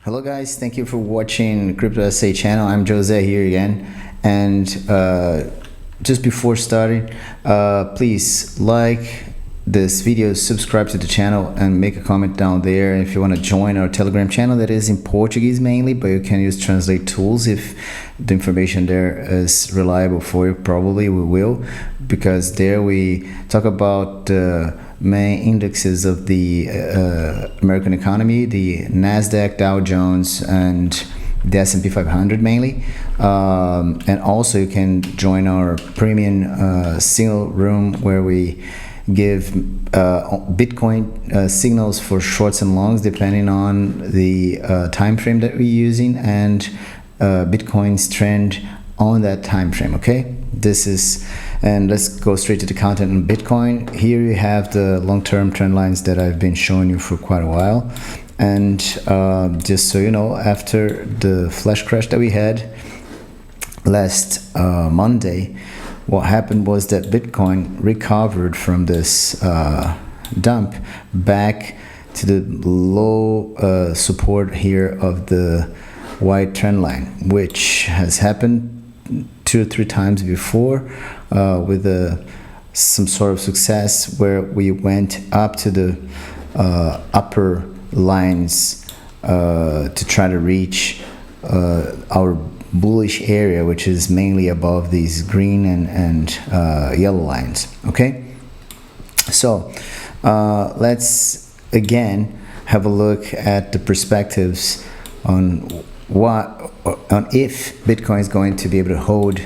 Hello guys, thank you for watching Crypto SA channel. I'm Jose here again, and just before starting, please like this video, subscribe to the channel, and make a comment down there. If you want to join our Telegram channel, that is in Portuguese mainly, but you can use translate tools if the information there is reliable for you. Probably we will, because there we talk about the main indexes of the American economy, the Nasdaq, Dow Jones, and the S&P 500 mainly. And also you can join our premium signal room, where we give Bitcoin signals for shorts and longs depending on the time frame that we're using, and Bitcoin's trend on that time frame. Okay, this is, and let's go straight to the content on Bitcoin. Here you have the long-term trend lines that I've been showing you for quite a while. And just so you know, after the flash crash that we had last Monday, what happened was that Bitcoin recovered from this dump back to the low support here of the white trend line, which has happened 2 or 3 times before, with some sort of success, where we went up to the upper lines to try to reach our bullish area, which is mainly above these green and yellow lines. Okay, so let's again have a look at the perspectives on if Bitcoin is going to be able to hold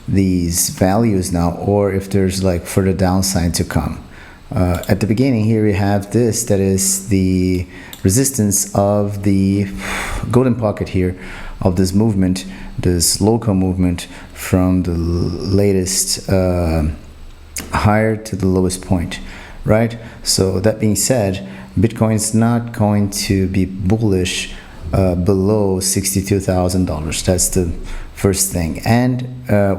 these values now, or if there's like further downside to come. At the beginning here we have this, that is the resistance of the golden pocket here, of this movement, this local movement from the latest higher to the lowest point, right? So that being said, Bitcoin is not going to be bullish below $62,000. That's the first thing, and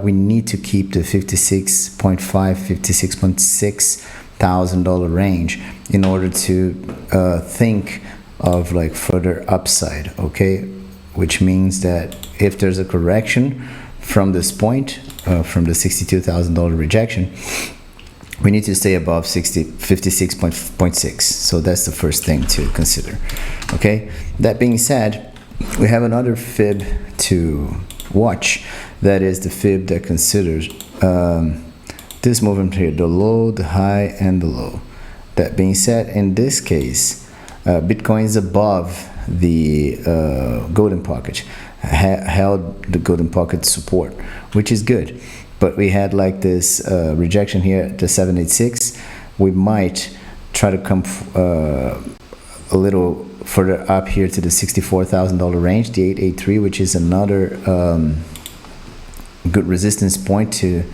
we need to keep the $56,600 range in order to think of like further upside. Okay, which means that if there's a correction from this point, from the $62,000 rejection, we need to stay above 56.6. So that's the first thing to consider. Okay, that being said, we have another fib to watch. That is the fib that considers this movement here, the low, the high, and the low. That being said, in this case, Bitcoin is above the golden pocket, held the golden pocket support, which is good. But we had like this rejection here at the 786. We might try to come a little further up here to the $64,000 range, the 883, which is another good resistance point to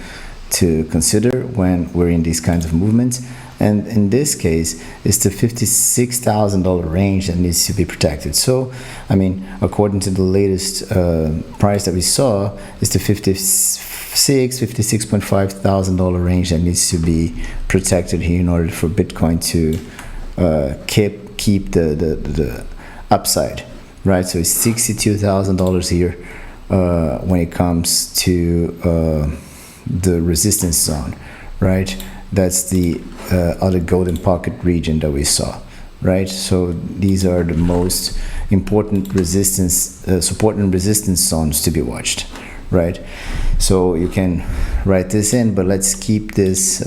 consider when we're in these kinds of movements. And in this case, it's the $56,000 range that needs to be protected. So, I mean, according to the latest price that we saw, it's the $56,500 range that needs to be protected here in order for Bitcoin to keep the upside, right? So it's $62,000 here when it comes to the resistance zone, right? That's the other golden pocket region that we saw, right? So these are the most important resistance, support and resistance zones to be watched, right? So you can write this in, but let's keep this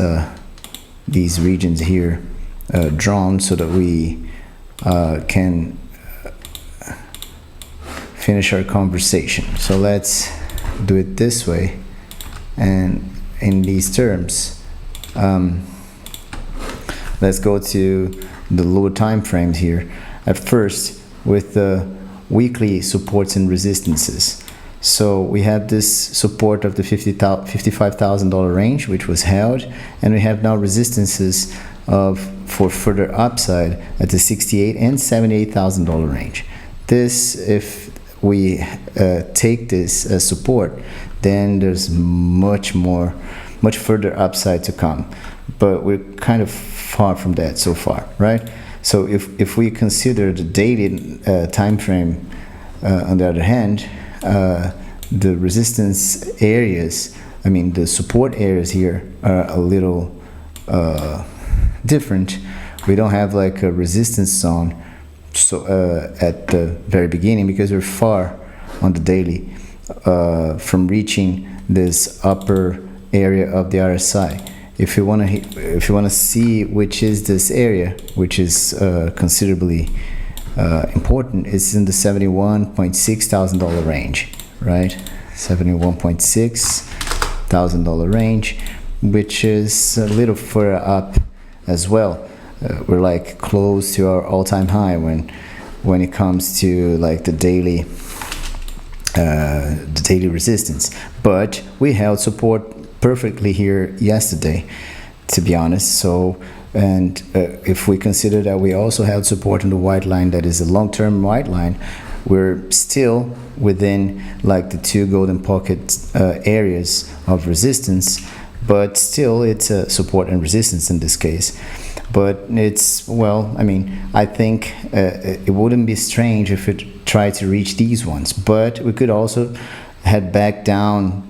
these regions here drawn so that we can finish our conversation. So let's do it this way, and in these terms, let's go to the lower time frames here at first with the weekly supports and resistances. So we have this support of the $55,000 range, which was held, and we have now resistances for further upside at the $68,000 and $78,000 range. This, if we take this as support, then there's much further upside to come, but we're kind of far from that so far, right? So if we consider the daily time frame, on the other hand, the resistance areas, I mean the support areas here are a little different. We don't have like a resistance zone so at the very beginning, because we're far on the daily from reaching this upper area of the RSI. If you want to see which is this area, which is considerably important, it's in the $71,600 range, right? $71,600 range, which is a little further up as well. We're like close to our all-time high when it comes to like the daily resistance. But we held support perfectly here yesterday, to be honest. So, and if we consider that we also held support on the white line, that is a long-term white line, we're still within like the two golden pocket areas of resistance, but still it's a support and resistance in this case. But it's, well, I mean, I think it wouldn't be strange if it tried to reach these ones, but we could also head back down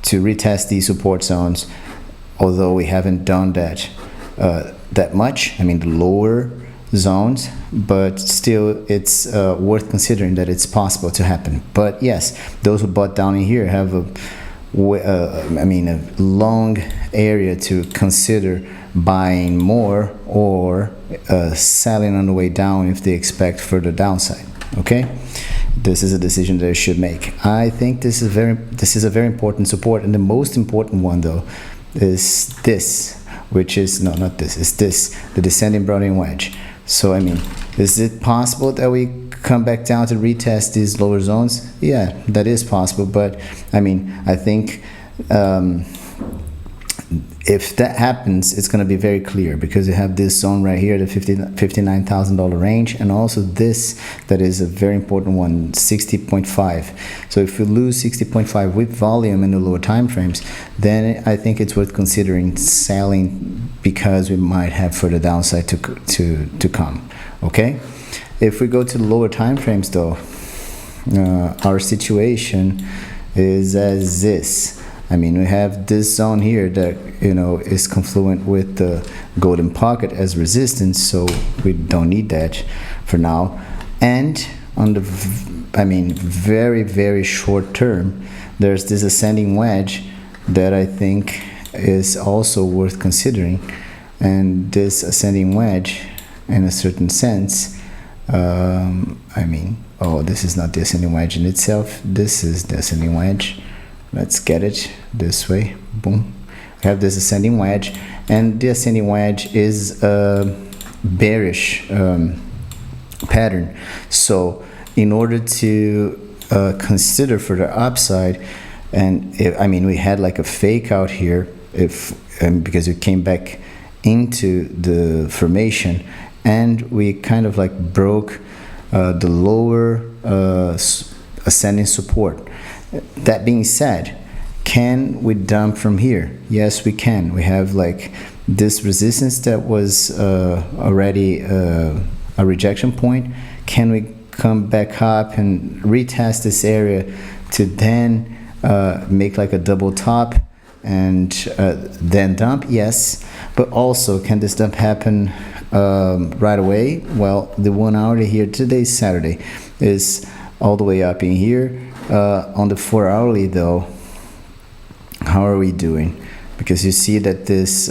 to retest these support zones, although we haven't done that that much. I mean, the lower zones, but still it's worth considering that it's possible to happen. But yes, those who bought down in here have a long area to consider buying more or selling on the way down if they expect further downside. Okay, this is a decision that you should make. I think this is a very important support, and the most important one though is this, which is not this, is this, the descending Brownian wedge. So I mean, is it possible that we come back down to retest these lower zones? Yeah, that is possible, but I mean, I think if that happens, it's going to be very clear, because you have this zone right here, the $59,000 range, and also this that is a very important one, 60.5. So if you lose 60.5 with volume in the lower time frames, then I think it's worth considering selling, because we might have further downside to come. Okay, if we go to the lower time frames though, our situation is as this. I mean, we have this zone here that, you know, is confluent with the golden pocket as resistance, so we don't need that for now. And on the, very, very short term, there's this ascending wedge that I think is also worth considering. And this ascending wedge, in a certain sense, this is not the ascending wedge in itself, this is the ascending wedge. Let's get it this way. Boom. We have this ascending wedge, and the ascending wedge is a bearish pattern. So in order to consider for the upside, and we had like a fake out here, because we came back into the formation, and we kind of like broke the lower ascending support. That being said, can we dump from here? Yes, we can. We have like this resistance that was already a rejection point. Can we come back up and retest this area to then make like a double top and then dump? Yes, but also can this dump happen right away? Well, the 1 hour here, today's Saturday, is all the way up in here. On the 4 hourly though, how are we doing? Because you see that this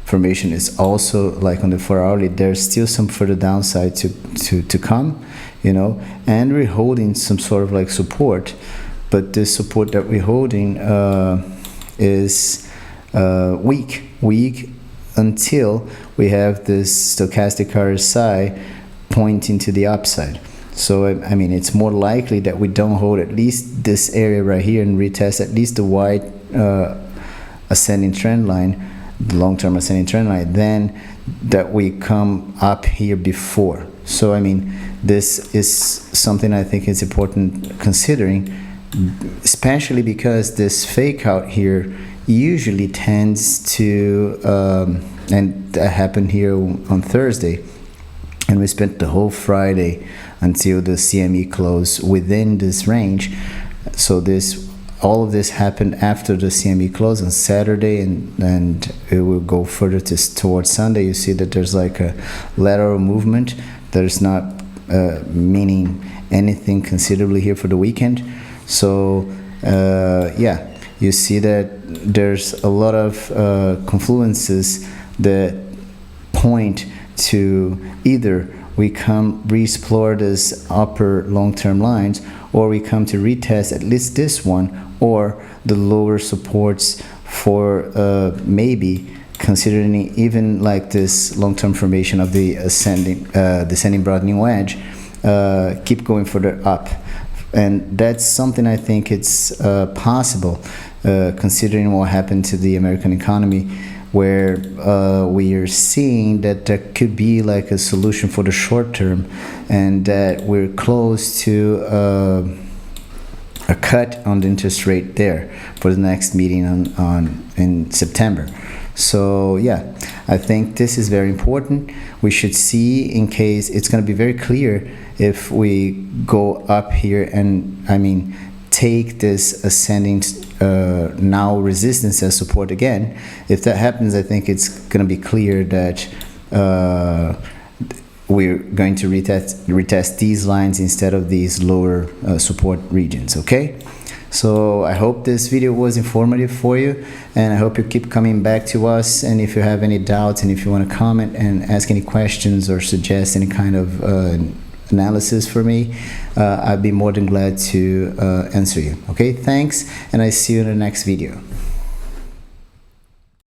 formation is also like on the 4 hourly, there's still some further downside to come, you know, and we're holding some sort of like support, but this support that we're holding is weak until we have this stochastic RSI pointing to the upside. So I mean, it's more likely that we don't hold at least this area right here and retest at least the white ascending trend line, the long-term ascending trend line, than that we come up here before. So I mean, this is something I think is important considering, especially because this fake out here usually tends to, and that happened here on Thursday, and we spent the whole Friday until the CME closed within this range. So all of this happened after the CME close on Saturday, and it will go further towards Sunday. You see that there's like a lateral movement that is not meaning anything considerably here for the weekend. So yeah, you see that there's a lot of confluences that point to either we come re-explore this upper long-term lines, or we come to retest at least this one or the lower supports for maybe considering even like this long-term formation of the descending broadening wedge, keep going further up. And that's something I think it's possible considering what happened to the American economy, where we are seeing that there could be like a solution for the short term, and that we're close to a cut on the interest rate there for the next meeting in September. So yeah, I think this is very important. We should see, in case it's going to be very clear if we go up here and take this ascending now resistance as support again. If that happens, I think it's going to be clear that we're going to retest these lines instead of these lower support regions. Okay, so I hope this video was informative for you, and I hope you keep coming back to us. And if you have any doubts, and if you want to comment and ask any questions or suggest any kind of analysis for me, I'd be more than glad to answer you. Okay, thanks, and I see you in the next video.